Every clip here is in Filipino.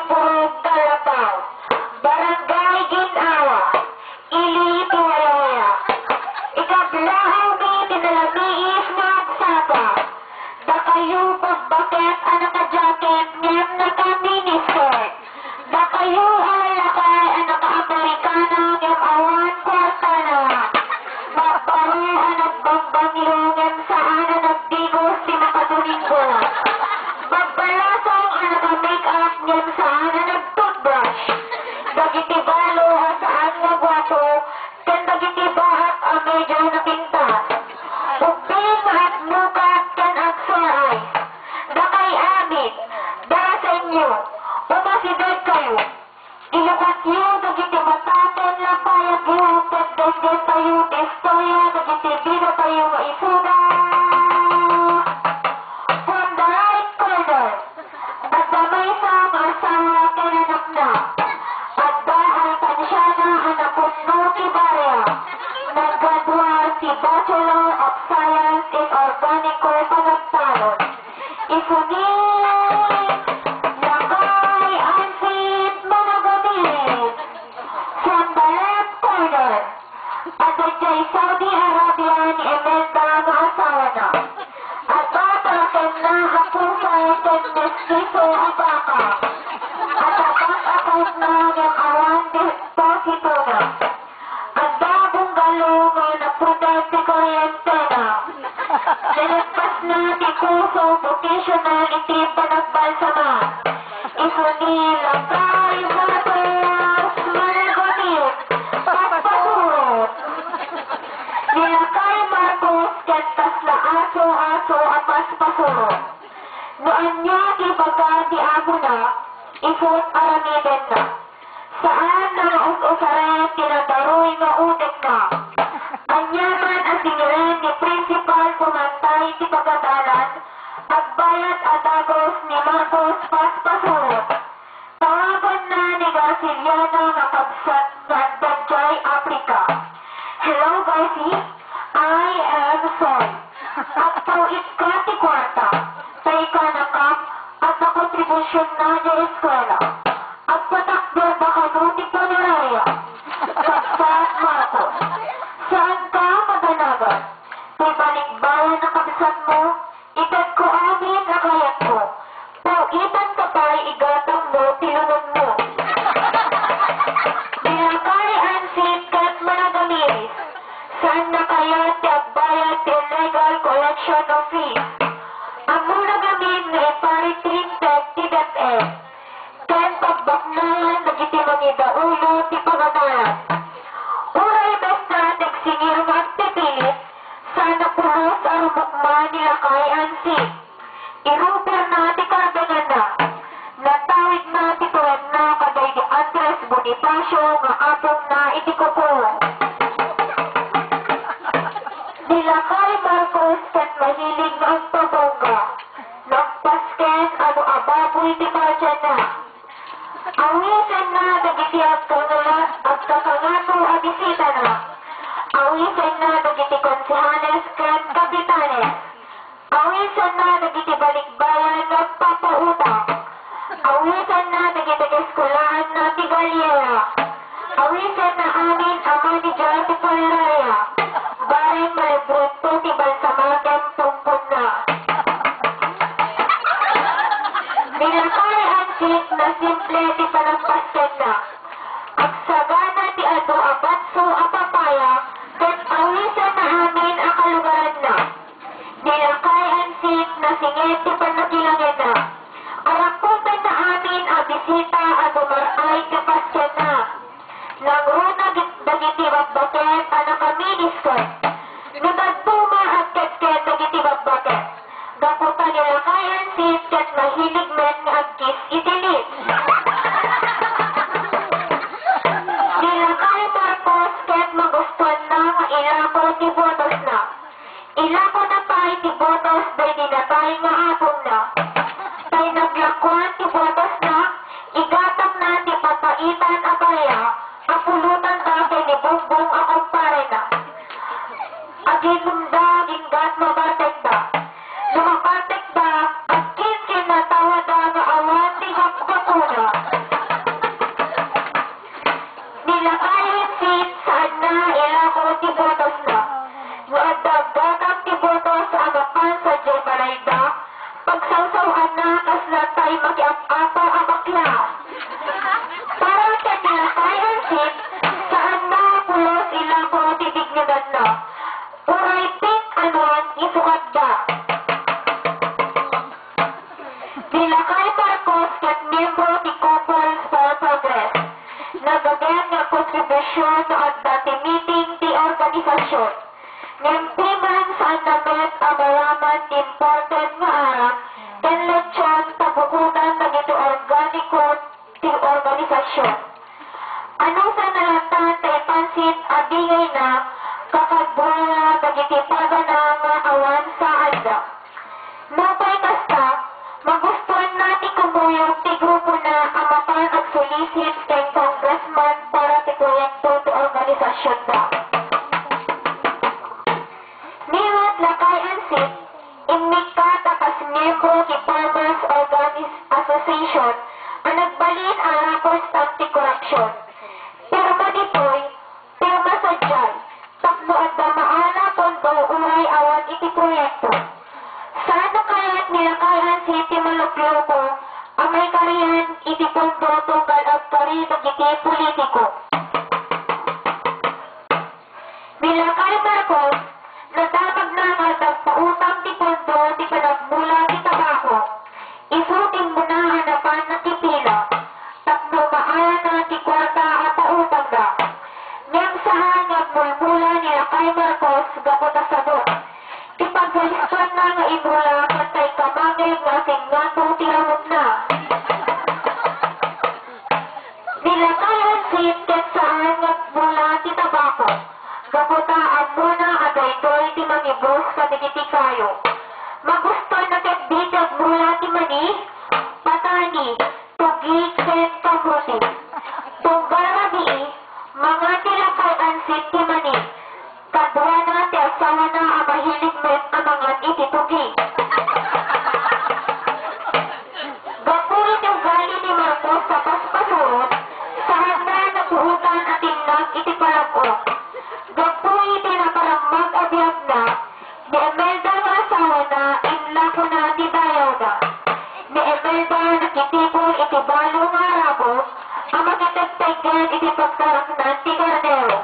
Purog Kalabaw, Barangay Ginawa, Ili Tuwalawaya. Ikablahaw mi tinalamiis nga agsapa. Da kayo pagbakit anak ka jacket ngem naka-miniskirt. Da kayo halakay anak ka-Amerikana ngem awan kwarta na. Maparo anak bagbangyo ngem saan nagdigos di makadulingo. Magbalasong anak ka-make-up ngem saan nag-toothbrush. Dagiti balo saan nga gwapo ken dagiti bahak ang medyo napintas. Uping at mukat ken at soray. Dakay amin, dara sa inyo, umasidad kayo. Ilukat nyo dagiti mataten na payag iupet desden tayo istorya dagiti bida tayo maisuda. From the right corner, at damay sa mga asawa ken anak na. At dahil tansya na anak kuno ti Barya, naggadwa si Bachelor of Science in Organico Panagtalon. Isunin, lakay, ansit, managamit. From the left corner, at dyan Saudi Arabia ni Imelda nga asawa na. At papalakin na hapusay ken mestizo abaka. At abang-abang na ng awan deposito na. At bagong galo nga napudat si kuryente na. Nilagpas na ti kuso vocational iti panagbalsama. Isunil ang kay matas, managamit, papasurot. Nilakay Marcos kentas na aso-aso apas pasurot. Noan niya ibaga di amo na, isot aramiden na. Saan na us-usaren tinataroy nga utek na. Anyaman ang singiren ni Principal kumantay ti pagkatalan, agbayat adagos ni Marcos Paspasurot. Tawagan na ni Garciliano nga pagsat nga Dajay Africa. Hello, Garci. I am Soy. At tawid ka ti kwarta. Tay ka na kap at na kontribusyon na di eskwela. At patakbo baka mo ti panorarya. Kapsat Marcos. Saan ka madanagan? May balikbayan na kabisat mo? Itad ko amin na kayat mo. Pauitan ka pa'y igatang mo, tilunod mo. Dilakay ansit kat managamiris. Saan na kaya ti agbayad ti illegal collection of fees? Ang muna gamin na iparitrinted ti DepEd. Ken pagbaknayan nagiti mangida ulo ti pagadalan. Uray bes na nagsingir magpipilit, sana pulos ang mukma nila kay ansit. Iruper na ti karbengan na. Natawid na ti tuwad na kaday di Andres Bonifacio nga apong na iti kukulang. Nilakay Marcos ken mahilig na ang pabongga. Nagpasken ano ababoy ti parjan na. Awisan na dagiti at kakangato a bisita na. Awisan na dagiti konsehales ken kapitanes. Awisan na dagiti balikbayan at papauta. Awisan na dagiti eskwelahan na ti Galiera. Awisan na amin ang manager ti Paleraya. Baring malibreto ti balsamagan tungkol na. Nilakay ansit na simple ti panagpasken na. Agsagana ti ado abatso a papaya ken awisan na amin ang kalugaran na. Nilakay ansit na singit ti panagilangin na. Araputan na amin ang bisita a dumaray ti pasken na. Nangruna dagiti babbaket anak ka-miniskirt. Nagagpuma at ketket dagiti babbaket. Gaputan nilakay ansit ket mahilig men nga agkis itilit. Nilakay Marcos ket magustuhan na nga ilako ti botos na. Ilako na pa'y ti botos day dinatay nga apong na. Tay naglakuan ti botos na, igatang na ti papaitan a barya, apulutan ta kay ni Bongbong a kumpare na. Aginumda, gingat mabatek da. Lumabatek da, at kinkin na tawada nga awan ti hapgapuna. anak kasla tayo makiap-apa ang bakla. Para kanya kay Ansit, saan na pulos ilang ko tidignidad na. Uray pink anon isukat da. Dila kay Marcos kat miyembro ni Conference for Progress. Nagagyan nga kontribusyon at dati meeting ti organisasyon. Nempiman saan namet ang maraman important nga arang ken lechon tabukunan na ito organiko ti organisasyon. Anong sa nalatan tay pansit abingay na kakadbura dagiti pagana nga awan sa alda. Mapay kasta, magustuhan natin kumuyog ti grupo na amapan at solicit kay congressman para ti proyekto ti organisasyon na. Niwat lakay Ansit, imnikat akas miyembro ti Farmers Association ang nagbalin ang rapors ng corruption. Pirma ditoy, pirma sa dyan, takbo at damaana pondo uray awan iti proyekto. Sana kaya't nilakay Ansit ti malupluko ang may kariyan iti pondo tunggal at kari iti politiko. Nilakay Marcos, natabag na nga nagpautang ti pondo ti panagmula ti tabako. Isuting mo na hanapan na ti pila. Tapno maaya na ti kwarta at pautang da. Niyang saan nagmulmula nila kay Marcos gapo na sabot. Ti pagsalispan na nga imula katay kamangay nga singato ti ramot na. Nila kay Ansit ket saan nagmula ti tabako. Kaputaan mo na aday-doy ti mangibos sa digiti kayo. Magusto na ket bitag mula ti mani, patani, tugi ket kahuti. Tunggara di, mga tilakay Ansit ti mani. Kadwa na ti asawa na ang mahilig met amangan iti tugi. Gapuri ti ugali ni Marcos sa paspasurot, saan na napuutan at tinag iti palagok. Gapuri ti naparamag abiyag na, ni Emelda nga asawa na, inlako na ti bayaw na. Ni Emelda nakitipon iti balo nga rabo, ang makitagtagyan iti pagkaraknan ti karnero.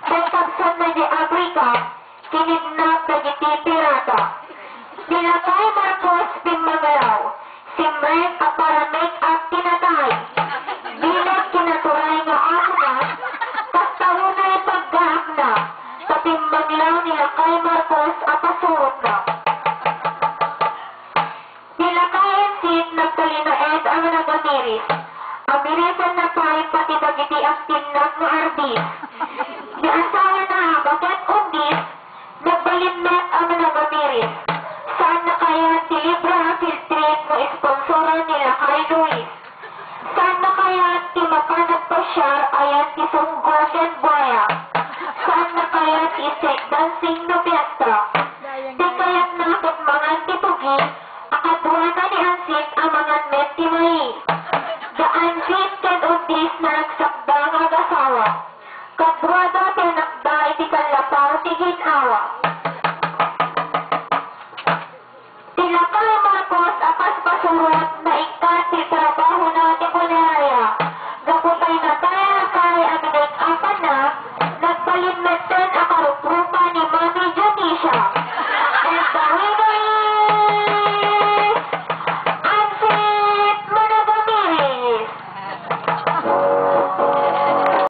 Pagpagsan na di Afrika, kinidnap na iti pirata. Nilakay Marcos pimagaraw, simrek a para make up tinatay. Bilang kinaturay nga ako na, kastawo na ipaggaak na, patimbaglaw nilakay Marcos apasurot na. Nilakay Ansit nagkalinaed ang nagamiris. Amirisan na tayo pati bagiti ang tinag nga arbis. Ni asawa na bakit undis, nagbalinmet ang nagamiris. Saan na kaya ti Libra Filtrit nga sponsora nila kay Luis? Saan na kaya ti mapanag pa siya ayan ti Sunggosen Buaya? Saan na kaya ti Sek Dancing no Fiesta? Di kaya't nakot mga ti Tugi, akadwa na ni Ansit ang mga met ti Maria.